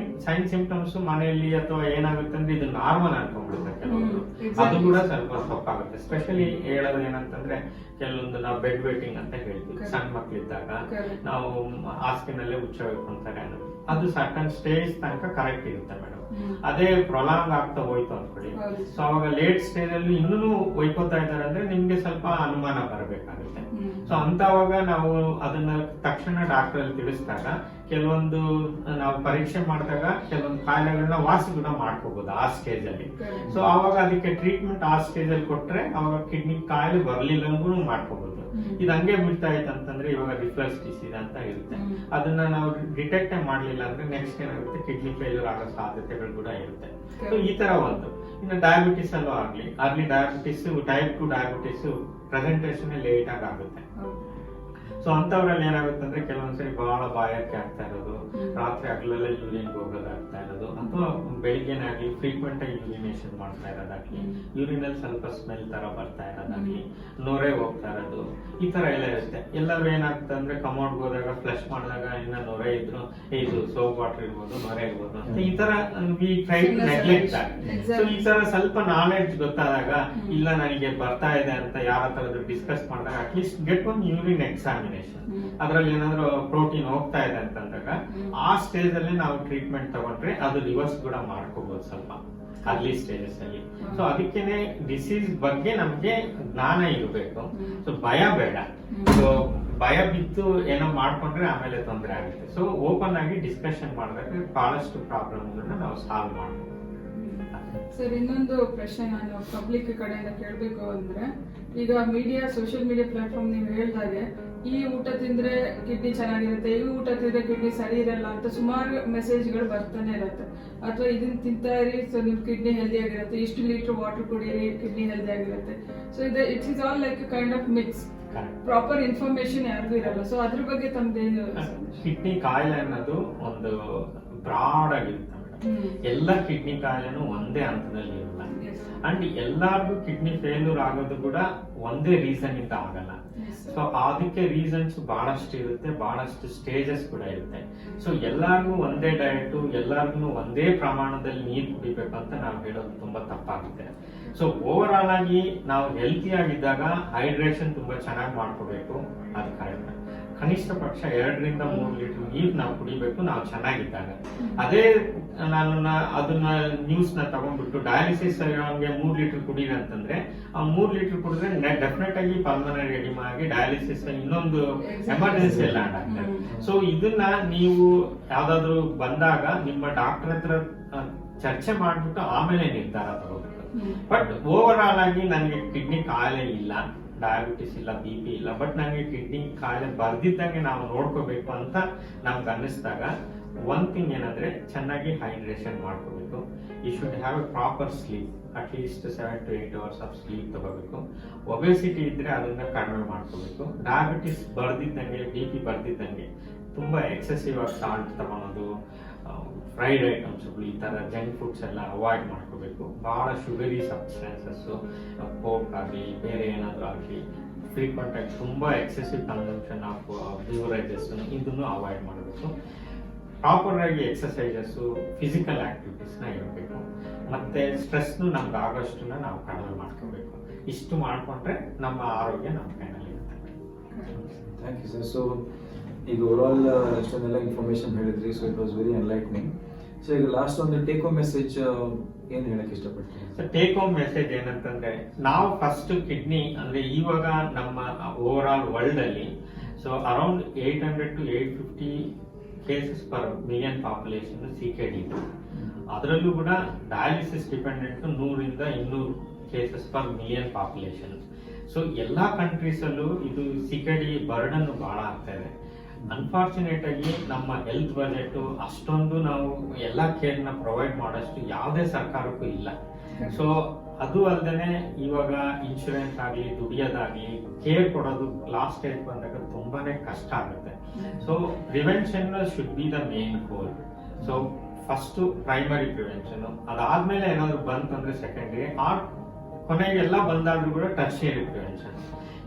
ಸೈನ್ ಸಿಂಪ್ಟಮ್ಸ್ ಮನೆಯಲ್ಲಿ ಅಥವಾ ಏನಾಗುತ್ತೆ ಅಂದ್ರೆ ಇದು ನಾರ್ಮಲ್ ಅನ್ಕೊಂಡ್ಬಿಡುತ್ತೆ ಕೆಲವೊಂದು, ಅದು ಕೂಡ ಸ್ವಲ್ಪ ತಪ್ಪಾಗುತ್ತೆ. ಸ್ಪೆಷಲಿ ಹೇಳೋದು ಏನಂತಂದ್ರೆ, ಕೆಲವೊಂದು ನಾವು ಬೆಡ್ ವೇಟಿಂಗ್ ಅಂತ ಹೇಳ್ತೀವಿ. ಸಣ್ಣ ಮಕ್ಳಿದ್ದಾಗ ನಾವು ಹಾಸಿಗೆನಲ್ಲೇ ಹುಚ್ಚ ಹೊಯ್ಕೊಂತಾರೆ ಅನ್ನೋದು, ಅದು ಸರ್ಟನ್ ಸ್ಟೇಜ್ ತನಕ ಕರೆಕ್ಟ್ ಇರುತ್ತೆ ಮೇಡಮ್. ಅದೇ ಪ್ರೊಲಾಂಗ್ ಆಗ್ತಾ ಹೋಯ್ತು ಅನ್ಕೊಳ್ಳಿ, ಸೊ ಅವಾಗ ಲೇಟ್ ಸ್ಟೇಜ್ ಅಲ್ಲಿ ಇನ್ನೂ ಒಯ್ಕೋತಾ ಇದ್ದಾರೆ ಅಂದ್ರೆ ನಿಮ್ಗೆ ಸ್ವಲ್ಪ ಅನುಮಾನ ಬರಬೇಕಾಗುತ್ತೆ. ಸೊ ಅಂತವಾಗ ನಾವು ಅದನ್ನ ತಕ್ಷಣ ಡಾಕ್ಟರ್ ಅಲ್ಲಿ ತಿಳಿಸಿದಾಗ, ಕೆಲವೊಂದು ನಾವು ಪರೀಕ್ಷೆ ಮಾಡಿದಾಗ ಕೆಲವೊಂದು ಕಾಯಿಲೆಗಳನ್ನ ವಾಸಿ ಕೂಡ ಮಾಡ್ಕೋಬಹುದು ಆ ಸ್ಟೇಜ್ ಅಲ್ಲಿ. ಸೊ ಅವಾಗ ಅದಕ್ಕೆ ಟ್ರೀಟ್ಮೆಂಟ್ ಆ ಸ್ಟೇಜ್ ಅಲ್ಲಿ ಕೊಟ್ರೆ ಅವಾಗ ಕಿಡ್ನಿ ಕಾಯಿಲೆ ಬರ್ಲಿಲ್ಲ ಅಂದ್ರೂ ಮಾಡ್ಕೋಬಹುದು. ಇದು ಹಂಗೆ ಬಿಡ್ತಾ ಇತ್ತು ಅಂತಂದ್ರೆ ಇವಾಗ ರಿಫ್ಲಕ್ಸ್ ಡಿಸೀಸ್ ಅಂತ ಇರುತ್ತೆ, ಅದನ್ನ ನಾವು ಡಿಟೆಕ್ಟ್ ಮಾಡ್ಲಿಲ್ಲ ಅಂದ್ರೆ ನೆಕ್ಸ್ಟ್ ಏನಾಗುತ್ತೆ, ಕಿಡ್ನಿ ಫೇಲ್ಯೂರ್ ಆಗೋ ಸಾಧ್ಯತೆಗಳು ಕೂಡ ಇರುತ್ತೆ. ಸೊ ಈ ತರ ಒಂದು. ಇನ್ನು ಡಯಾಬಿಟಿಸ್ ಅಲ್ಲೂ ಆಗ್ಲಿ, early diabetes, type 2 diabetes presentation late ಆಗುತ್ತೆ. ಸೊ ಅಂತವ್ರಲ್ಲಿ ಏನಾಗುತ್ತೆ ಅಂದ್ರೆ, ಕೆಲವೊಂದ್ಸರಿ ಬಹಳ ಬಾಯಾರಿಕೆ ಆಗ್ತಾ ಇರೋದು, ರಾತ್ರಿ ಹಗಲೆಲ್ಲ ಯೂರಿನ್ ಹೋಗೋದಾಗ್ತಾ ಇರೋದು, ಅಥವಾ ಬೆಳಿಗ್ಗೆನಾಗ್ಲಿ ಫ್ರೀಕ್ವೆಂಟ್ ಆಗಿ ಯೂರಿನೇಷನ್ ಮಾಡ್ತಾ ಇರೋದಾಗ್ಲಿ, ಯೂರಿನಲ್ಲಿ ಸ್ವಲ್ಪ ಸ್ಮೆಲ್ ತರ ಬರ್ತಾ ಇರೋದಾಗ್ಲಿ, ನೊರೆ ಹೋಗ್ತಾ ಇರೋದು, ಈ ತರ ಎಲ್ಲ ಇರುತ್ತೆ. ಎಲ್ಲರೂ ಏನಾಗ್ತದೆ ಅಂದ್ರೆ, ಕಮೋಡ್ ಹೋದಾಗ ಫ್ಲಶ್ ಮಾಡಿದಾಗ ಇನ್ನ ನೊರೆ ಇದ್ರು, ಇದು ಸೋಪ್ ವಾಟರ್ ಇರ್ಬೋದು, ನೊರೆ ಇರ್ಬೋದು ಅಂತ ಈ ತರ we try to neglect that. So ಈ ತರ ಸ್ವಲ್ಪ ನಾಲೆಡ್ಜ್ ಗೊತ್ತಾದಾಗ, ಇಲ್ಲ ನನಗೆ ಬರ್ತಾ ಇದೆ ಅಂತ ಯಾರ ಹತ್ರ ಡಿಸ್ಕಸ್ ಮಾಡಿದಾಗ, at least get one urine examination. ಅದ್ರಲ್ಲಿ ಏನಾದ್ರು ಪ್ರೋಟೀನ್ ಹೋಗ್ತಾ ಇದೆ ಅಂತಂದಾಗ ಆ ಸ್ಟೇಜ್ ಅಲ್ಲಿ ನಾವು ಟ್ರೀಟ್ಮೆಂಟ್ ತಗೊಂಡ್ರೆ ಅದು ರಿವರ್ಸ್ ಕೂಡ ಮಾಡ್ಕೋಬಹುದು ಸ್ವಲ್ಪ ಅರ್ಲಿ ಸ್ಟೇಜಸ್ ಅಲ್ಲಿ. ಸೊ ಅದಕ್ಕೇನೆ ಡಿಸೀಸ್ ಬಗ್ಗೆ ನಮ್ಗೆ ಜ್ಞಾನ ಇರಬೇಕು. ಸೊ ಭಯ ಬೇಡ. ಸೊ ಭಯ ಬಿದ್ದು ಏನೋ ಮಾಡ್ಕೊಂಡ್ರೆ ಆಮೇಲೆ ತೊಂದರೆ ಆಗುತ್ತೆ. ಸೊ ಓಪನ್ ಆಗಿ ಡಿಸ್ಕಷನ್ ಮಾಡಿದಾಗ ಬಹಳಷ್ಟು ಪ್ರಾಬ್ಲಮ್ಗಳನ್ನ ನಾವು ಸಾಲ್ವ್ ಮಾಡ್ಬೋದು. ಸರ್, ಇನ್ನೊಂದು ಪ್ರಶ್ನೆ ನಾನು ಪಬ್ಲಿಕ್ ಕಡೆಯಿಂದ ಕೇಳಬೇಕು ಅಂದ್ರೆ, ಈಗ ಸೋಷಿಯಲ್ ಮೀಡಿಯಾ ಪ್ಲಾಟ್ಫಾರ್ಮ್ ನೀವು ಹೇಳ್ದಾಗೆ ಈ ಊಟ ತಿಂದ್ರೆ ಕಿಡ್ನಿ ಚೆನ್ನಾಗಿರುತ್ತೆ, ಈ ಊಟ ತಿಂದ್ರೆ ಕಿಡ್ನಿ ಸರಿ ಇರಲ್ಲ ಅಂತ ಸುಮಾರು ಮೆಸೇಜ್ಗಳು ಬರ್ತಾನೆ ಇರುತ್ತೆ. ಅಥವಾ ಇದನ್ನ ತಿಂತಾ ಇರಿ, ಸೊ ನಿಮ್ ಕಿಡ್ನಿ ಹೆಲ್ದಿ ಆಗಿರುತ್ತೆ, ಇಷ್ಟು ಲೀಟರ್ ವಾಟರ್ ಕುಡಿಯಿರಿ, ಕಿಡ್ನಿ ಹೆಲ್ದಿ ಆಗಿರುತ್ತೆ. So it is all like kind of mix, proper information ಯಾರಿಗೂ ಇರಲ್ಲ. ಸೊ ಅದ್ರ ಬಗ್ಗೆ ತಮ್ದೇನು? ಕಿಡ್ನಿ ಕಾಯಿಲೆ ಅನ್ನೋದು ಒಂದು ಬ್ರಾಡ್ ಆಗಿರುತ್ತೆ. ಎಲ್ಲ ಕಿಡ್ನಿ ಕಾಯಿಲೆನೂ ಒಂದೇ ಹಂತದಲ್ಲಿ ಇರಲ್ಲ. ಅಂಡ್ ಎಲ್ಲಾರ್ಗು ಕಿಡ್ನಿ ಫೇಲ್ಯೂರ್ ಆಗೋದು ಕೂಡ ಒಂದೇ ರೀಸನ್ ಇಂದ ಆಗಲ್ಲ. ಸೊ ಅದಕ್ಕೆ ರೀಸನ್ಸ್ ಬಹಳಷ್ಟು ಇರುತ್ತೆ, ಬಹಳಷ್ಟು ಸ್ಟೇಜಸ್ ಕೂಡ ಇರುತ್ತೆ. ಸೊ ಎಲ್ಲಾರ್ಗು ಒಂದೇ ಡಯಟ್, ಎಲ್ಲಾರ್ಗು ಒಂದೇ ಪ್ರಮಾಣದಲ್ಲಿ ನೀರು ಕುಡಿಬೇಕು ಅಂತ ನಾವು ಹೇಳೋದು ತುಂಬಾ ತಪ್ಪಾಗುತ್ತೆ. ಸೊ ಓವರ್ ಆಲ್ ಆಗಿ ನಾವು ಹೆಲ್ತಿ ಆಗಿದ್ದಾಗ ಹೈಡ್ರೇಷನ್ ತುಂಬಾ ಚೆನ್ನಾಗಿ ಮಾಡ್ಕೋಬೇಕು. ಅದು ಕರೆಕ್ಟ್. ಕನಿಷ್ಠ ಪಕ್ಷ 2 ರಿಂದ 3 ಲೀಟರ್ ನೀರು ನಾವು ಕುಡಿಬೇಕು ನಾವು ಚೆನ್ನಾಗಿದ್ದಾಗ. ಅದೇ ನಾನು ಅದನ್ನ ನ್ಯೂಸ್ ನ ತಗೊಂಡ್ಬಿಟ್ಟು ಡಯಾಲಿಸಿಸ್ ಆಗಿರೋಂಗೆ 3 ಲೀಟರ್ ಕುಡೀರಿ ಅಂತಂದ್ರೆ ಆ 3 ಲೀಟರ್ ಕುಡಿದ್ರೆ ಡೆಫಿನೆಟ್ ಆಗಿ ಪಲ್ಮನರಿ ಎಡಿಮಾ ಆಗಿ ಡಯಾಲಿಸಿಸ್ ಇನ್ನೊಂದು ಎಮರ್ಜೆನ್ಸಿ ಎಲ್ಲ ಆಗ್ತದೆ. ಸೊ ಇದನ್ನ ನೀವು ಯಾವ್ದಾದ್ರು ಬಂದಾಗ ನಿಮ್ಮ ಡಾಕ್ಟರ್ ಹತ್ರ ಚರ್ಚೆ ಮಾಡ್ಬಿಟ್ಟು ಆಮೇಲೆ ನಿರ್ಧಾರ ತಗೋಬೇಕು. ಬಟ್ ಓವರ್ ಆಲ್ ಆಗಿ ನನಗೆ ಕಿಡ್ನಿ ಕಾಯಿಲೆ ಇಲ್ಲ, ಡಯಾಬಿಟಿಸ್ ಇಲ್ಲ, BP ಇಲ್ಲ, ಬಟ್ ನನಗೆ ಕಿಡ್ನಿ ಕಾಯಿಲೆ ಬರ್ದಿದ್ದಂಗೆ ನಾವು ನೋಡ್ಕೋಬೇಕು ಅಂತ ನಮ್ಗೆ ಅನ್ನಿಸ್ದಾಗ ಒನ್ ಥಿಂಗ್ ಏನಂದ್ರೆ ಚೆನ್ನಾಗಿ ಹೈಡ್ರೇಷನ್ ಮಾಡ್ಕೋಬೇಕು. You should have a proper sleep, at least 7 to 8 hours of sleep ತಗೋಬೇಕು. ಒಬೆಸಿಟಿ ಇದ್ರೆ ಅದನ್ನ ಕಡಿಮೆ ಮಾಡ್ಕೋಬೇಕು. ಡಯಾಬಿಟಿಸ್ ಬರ್ದಿದ್ದಂಗೆ, BP ಬರ್ದಿದ್ದಂಗೆ ತುಂಬಾ ಎಕ್ಸೆಸಿವ್ ಆಗಿ ಸಾಲ್ಟ್ ತಗೊಳೋದು, ಫ್ರೈಡ್ ಐಟಮ್ಸ್ಗಳು, ಈ ತರ ಜಂಕ್ ಫುಡ್ಸ್ ಎಲ್ಲ ಅವಾಯ್ಡ್ ಮಾಡ್ಕೋಬೇಕು. ಬಹಳ ಶುಗರಿ ಸಬ್ಸ್ಟೆನ್ಸಸ್, ಕೋಕ್ ಆಗಲಿ ಬೇರೆ ಏನಾದರೂ ಆಗಲಿ ಫ್ರೀಕ್ವೆಂಟ್ ಆಗಿ ತುಂಬಾ ಎಕ್ಸೆಸಿವ್ ಕನ್ಸಂಪ್ಷನ್ ಆಫ್ ಬ್ಯೂವರೇಜಸ್ ಇದನ್ನು ಅವಾಯ್ಡ್ ಮಾಡಬೇಕು. ಪ್ರಾಪರ್ ಆಗಿ ಎಕ್ಸಸೈಸಸ್, ಫಿಸಿಕಲ್ ಆಕ್ಟಿವಿಟೀಸ್ ನ ಇರಬೇಕು. ಮತ್ತೆ ಸ್ಟ್ರೆಸ್ ನಮ್ಗೆ ಆಗೋಷ್ಟನ್ನ ನಾವು ಕಡಿಮೆ ಮಾಡ್ಕೋಬೇಕು. ಇಷ್ಟು ಮಾಡ್ಕೊಂಡ್ರೆ ನಮ್ಮ ಆರೋಗ್ಯ ನಮ್ಮ ಕೈನಲ್ಲಿ ಇರುತ್ತೆ. Thank you sir. ಸೊ ಈಗ ಓವರಾಲ್ ಎಷ್ಟೊಂದೆಲ್ಲ ಇನ್ಫಾರ್ಮೇಶನ್ ಹೇಳಿದ್ರಿ. So it was very enlightening. So ಈಗ ಲಾಸ್ಟ್ ಒಂದು ಟೇಕ್ ಹೋಮ್ ಮೆಸೇಜ್ ಏನ್ ಹೇಳಕ್ ಇಷ್ಟಪಡ್ತೀನಿ? ಸೊ ಟೇಕ್ ಹೋಮ್ ಮೆಸೇಜ್ ಏನಂತಂದ್ರೆ, ನಾವು ಫಸ್ಟ್ ಕಿಡ್ನಿ ಅಂದ್ರೆ ಇವಾಗ ನಮ್ಮ ಓವರ್ ಆಲ್ ವರ್ಲ್ಡ್ ಅಲ್ಲಿ so around 800 to 850 cases per million population CKD ಇದೆ. ಅದರಲ್ಲೂ ಕೂಡ ಡಯಾಲಿಸಿಸ್ ಡಿಪೆಂಡೆಂಟ್ 100 ರಿಂದ 200 cases per million population. So ಎಲ್ಲಾ ಕಂಟ್ರೀಸ್ ಅಲ್ಲೂ ಇದು CKD ಬರ್ಡನ್ ಬಹಳ ಆಗ್ತಾ ಇದೆ. ಅನ್ಫಾರ್ಚುನೇಟ್ ಆಗಿ ನಮ್ಮ ಹೆಲ್ತ್ ಬಜೆಟ್ ಅಷ್ಟೊಂದು ನಾವು ಎಲ್ಲಾ ಕೇರ್ ನ ಪ್ರೊವೈಡ್ ಮಾಡೋಷ್ಟು ಯಾವುದೇ ಸರ್ಕಾರಕ್ಕೂ ಇಲ್ಲ. ಸೊ ಅದು ಅಲ್ಲದೆ ಇವಾಗ ಇನ್ಶೂರೆನ್ಸ್ ಆಗಲಿ, ದುಡಿಯೋದಾಗ್ಲಿ, ಕೇರ್ ಕೊಡೋದು ಲಾಸ್ಟ್ ಸ್ಟೇಜ್ ಬಂದಾಗ ತುಂಬಾನೇ ಕಷ್ಟ ಆಗುತ್ತೆ. So prevention should be the main goal. So first primary prevention, ಅದಾದ್ಮೇಲೆ ಏನಾದ್ರು ಬಂತಂದ್ರೆ ಸೆಕೆಂಡರಿ, ಕೊನೆಗೆಲ್ಲ ಬಂದಾದ್ರೂ ಕೂಡ ಟರ್ಷಿಯರಿ ಪ್ರಿವೆನ್ಷನ್.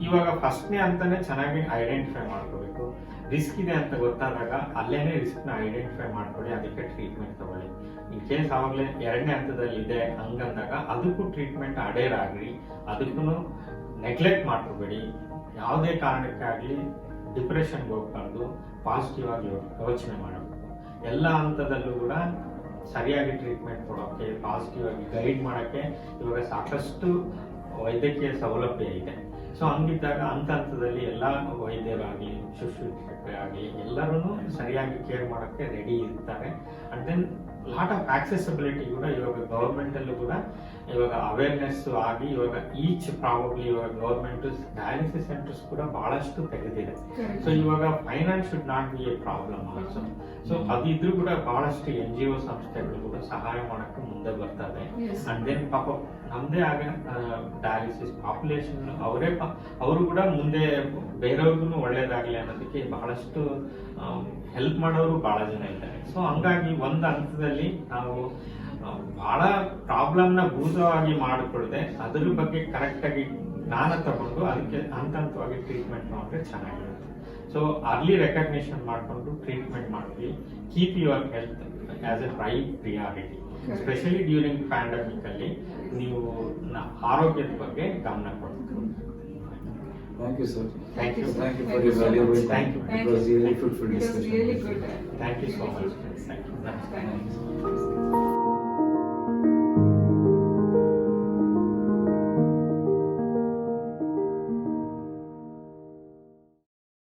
ಇವಾಗ ಫಸ್ಟ್ನೇ ಅಂತಾನೆ ಚೆನ್ನಾಗಿ ಐಡೆಂಟಿಫೈ ಮಾಡ್ಕೋಬೇಕು. ರಿಸ್ಕ್ ಇದೆ ಅಂತ ಗೊತ್ತಾದಾಗ ಅಲ್ಲೇನೆ ರಿಸ್ಕ್ ನ ಐಡೆಂಟಿಫೈ ಮಾಡ್ಕೊಳ್ಳಿ, ಅದಕ್ಕೆ ಟ್ರೀಟ್ಮೆಂಟ್ ತಗೊಳ್ಳಿ. ಇನ್ ಕೇಸ್ ಆವಾಗಲೇ 2ನೇ ಹಂತದಲ್ಲಿ ಇದೆ ಹಂಗಂದಾಗ ಅದಕ್ಕೂ ಟ್ರೀಟ್ಮೆಂಟ್ ಅಡೇರ್ ಆಗ್ರಿ, ಅದಕ್ಕೂ ನೆಗ್ಲೆಕ್ಟ್ ಮಾಡ್ಕೋಬೇಡಿ. ಯಾವುದೇ ಕಾರಣಕ್ಕಾಗ್ಲಿ ಡಿಪ್ರೆಷನ್ಗೆ ಹೋಗ್ಬಾರ್ದು, ಪಾಸಿಟಿವ್ ಆಗಿ ಯೋಚನೆ ಮಾಡಬೇಕು. ಎಲ್ಲ ಹಂತದಲ್ಲೂ ಕೂಡ ಸರಿಯಾಗಿ ಟ್ರೀಟ್ಮೆಂಟ್ ಕೊಡೋಕೆ, ಪಾಸಿಟಿವ್ ಆಗಿ ಗೈಡ್ ಮಾಡೋಕ್ಕೆ ಇವಾಗ ಸಾಕಷ್ಟು ವೈದ್ಯಕೀಯ ಸೌಲಭ್ಯ ಇದೆ. ಸೊ ಹಂಗಿದ್ದಾಗ ಹಂತದಲ್ಲಿ ಎಲ್ಲ ವೈದ್ಯರಾಗಲಿ, ಶುಶ್ರೂಷಕರಾಗಲಿ ಎಲ್ಲರೂ ಸರಿಯಾಗಿ ಕೇರ್ ಮಾಡೋಕ್ಕೆ ರೆಡಿ ಇರ್ತಾರೆ. And then lot of accessibility ಕೂಡ ಇವಾಗ ಗವರ್ಮೆಂಟ್ ಅಲ್ಲೂ ಕೂಡ ಇವಾಗ ಅವೇರ್ನೆಸ್ ಆಗಿ ಇವಾಗ ಈಚ್ ಪ್ರಾಬಬ್ಲಿ ಇವಾಗ ಗವರ್ಮೆಂಟ್ ಡಯಾಲಿಸಿಸ್ ಸೆಂಟರ್ಸ್ ಕೂಡ ಬಹಳಷ್ಟು ತೆಗೆದಿದೆ. ಸೊ ಇವಾಗ finance should not be a problem also. So ಅದಿದ್ರು ಕೂಡ ಬಹಳಷ್ಟು NGO ಸಂಸ್ಥೆಗಳು ಕೂಡ ಸಹಾಯ ಮಾಡಕ್ಕೆ ಮುಂದೆ ಬರ್ತದೆ. ಅಂಡ್ ದೆನ್ ಪಾಪ ನಮ್ದೇ ಆಗ ಡಯಾಲಿಸಿಸ್ ಪಾಪ್ಯುಲೇಷನ್ ಅವರು ಕೂಡ ಮುಂದೆ ಬೇರೆಯವ್ರಿಗೂ ಒಳ್ಳೇದಾಗ್ಲಿ ಅನ್ನೋದಕ್ಕೆ ಬಹಳಷ್ಟು ಹೆಲ್ಪ್ ಮಾಡೋರು ಬಹಳ ಜನ ಇದ್ದಾರೆ. ಸೊ ಹಂಗಾಗಿ ಒಂದು ಹಂತದಲ್ಲಿ ನಾವು ಬಹಳ ಪ್ರಾಬ್ಲಮ್ ನ ಭೂತವಾಗಿ ಮಾಡಿಕೊಳ್ಳದೆ ಅದ್ರ ಬಗ್ಗೆ ಕರೆಕ್ಟ್ ಆಗಿ ಜ್ಞಾನ ತಗೊಂಡು ಅದಕ್ಕೆ ಹಂತವಾಗಿ ಟ್ರೀಟ್ಮೆಂಟ್ ಮಾಡಿದ್ರೆ ಚೆನ್ನಾಗಿರುತ್ತೆ. ಸೊ ಅರ್ಲಿ ರೆಕಗ್ನಿಷನ್ ಮಾಡ್ಕೊಂಡು ಟ್ರೀಟ್ಮೆಂಟ್ ಮಾಡಿ, keep your health as A priority. Specially during pandemic ಅಲ್ಲಿ ನೀವು ಆರೋಗ್ಯದ ಬಗ್ಗೆ ಗಮನ ಕೊಡಬೇಕು. Thank you, sir. Thank you. Thank you for your valuable time. Thank you. It was really fruitful It was discussion. really good. Thank you so much. Thank you. Thank you.